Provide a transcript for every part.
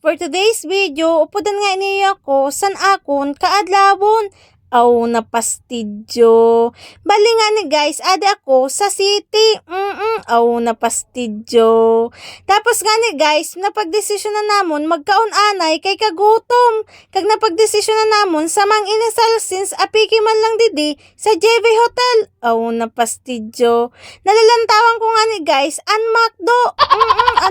for today's video, upudan nga niya ako san akon kaadlawon. Aw napastidyo. Bali nga ni guys, ade ako sa city. Aw napastidyo. Tapos nga ni guys, napagdesisyon na namon magkaon anay kay kagutom. Kag napagdesisyon na namon sa mang inasal since apiki man lang didi sa JV Hotel. Aw napastidyo. Nalalantawan ko nga ni guys,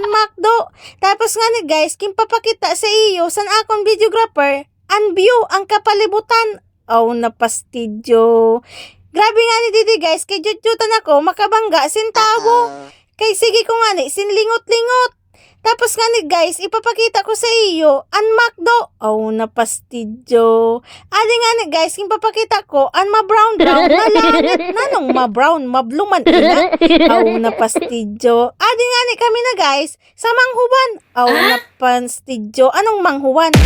Makdo. Tapos nga ni guys, kimpapakita sa iyo san akong videographer, view ang kapalibutan. Aw napastidyo. Grabe nga ni didi guys, kay jujutan ako makabangga sintawo. Kay sige ko nga ni sinlingot-lingot. Tapos nga ni guys, ipapakita ko sa iyo Makdo. Aw napastidyo. Adi nga ni guys, ipapakita ko ma-brown na langit. Nanong ma-brown, mabluman ina. Aw napastidyo. Adi nga ni kami na guys, sa manghuban. Aw napastidyo. Anong manghuban?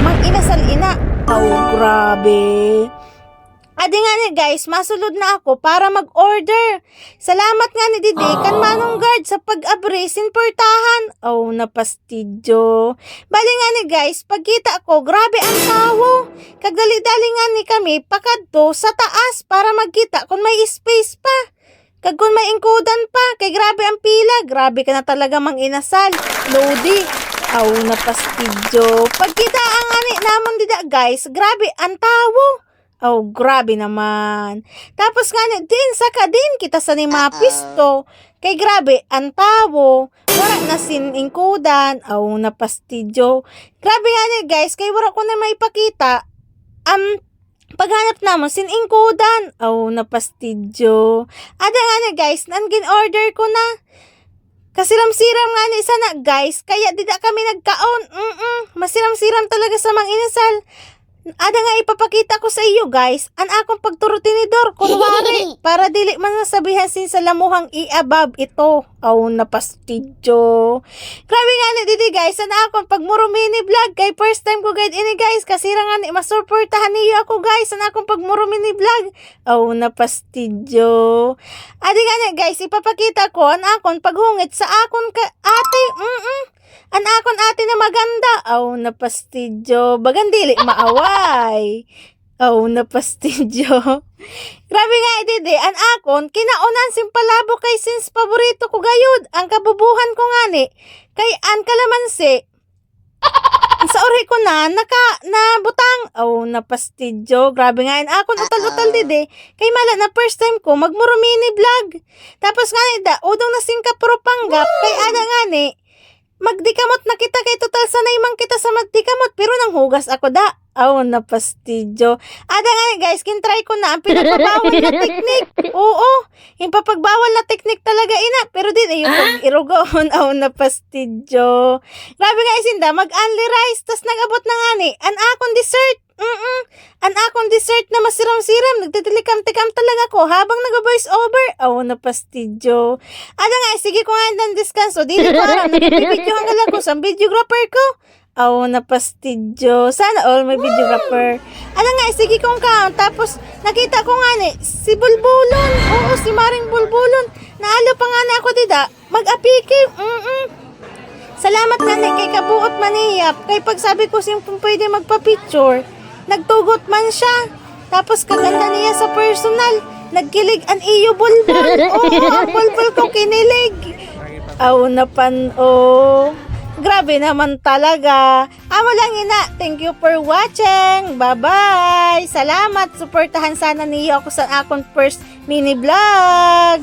Mang inasal ina. Aw grabe. Adi nga ni guys, masulod na ako para mag-order. Salamat nga ni Didi kan manong guard sa pag-abri sinportahan. Aw napastidyo. Bali nga ni guys, pagkita ko, grabe ang tawo. Kagdali-dali nga ni kami pakadto sa taas para magkita kung may space pa. Kag kung may ingkudan pa, kay grabe ang pila. Grabe ka na talaga mang inasal. Lodi. Aw napastidyo. Pagkita ang ani namon dida guys, grabe ang tawo. Aw grabe naman. Tapos nga din saka din kita sa ni mga pisto. Kay grabe ang tawo. Wala na siningkudan. Aw napastidyo. Grabe nga ni guys, kay wala ko na maipakita. Paghanap namon siningkudan. Aw napastidyo. Ada nga ni guys, nangin order ko na. Kasiram-siram nga ni sana guys, kaya dida kami nagkaon. Masiram-siram talaga sa mang inasal. Ada nga ipapakita ko sa iyo guys, an akong pagturutinidor, kunwari, para dili man nasabihan sin sa lamuhang i-above ito. Aw napastidyo. Grabe nga ni didi guys, an akong pagmurumini vlog, kay first time ko guide ini guys, kasira nga ni masurportahan niyo ako guys, an akong pagmurumini vlog. Aw napastidyo. Adi nga ni guys, ipapakita ko an akong paghungit sa akon ka ate. An akon ate na maganda. Aw napastidyo. Bagandili maaway. Aw napastidyo. Grabe nga didi, an akon kinaunan simpalabo kay since paborito ko gayud ang kabubuhan ko ngani. Kay an kalamansi. Sa ori ko na butang. Aw napastidyo. Grabe nga an akon utal-utal didi. Kay mala na first time ko magmurumini vlog. Tapos nga da udong na singka puro panggap kay ana ngani. Magdikamot na kita kay total sanay man kita sa magdikamot pero nang hugas ako da. Aw napastidyo. Ada nga guys, kintry ko na ang pinagbabawal na teknik. Oo, yung papagbawal na teknik talaga ina. Pero din yung pag-irugon. Aw napastidyo. Grabe guys, inda mag-only rice. Tas nag-abot na nga ni an akong dessert. An akong dessert na masiram-siram. Nagtitilikam-tikam talaga ko habang nag-voice over. Aw napastidyo. Ada nga, sige ko nga ng diskanso. Dili ko alam, nag-video hanggang ko sa videographer ko. Aw napastidyo. Sana all may videographer. Ada nga, sige kong count. Tapos nakita ko nga ni si Bulbulon. Oo, si Maring Bulbulon. Naalo pa nga na ako dida. Mag-apiki. Salamat nga ni kay kabuot maniyap. Kay pagsabi ko siyang pwede magpa-picture, nagtugot man siya. Tapos kaganda niya sa personal. Nagkilig an iyo bulbul. Oo, ang bulbul ko kinilig. Aw grabe naman talaga. Amo lang ina. Thank you for watching. Bye-bye. Salamat. Suportahan sana niyo ako sa akong first mini vlog.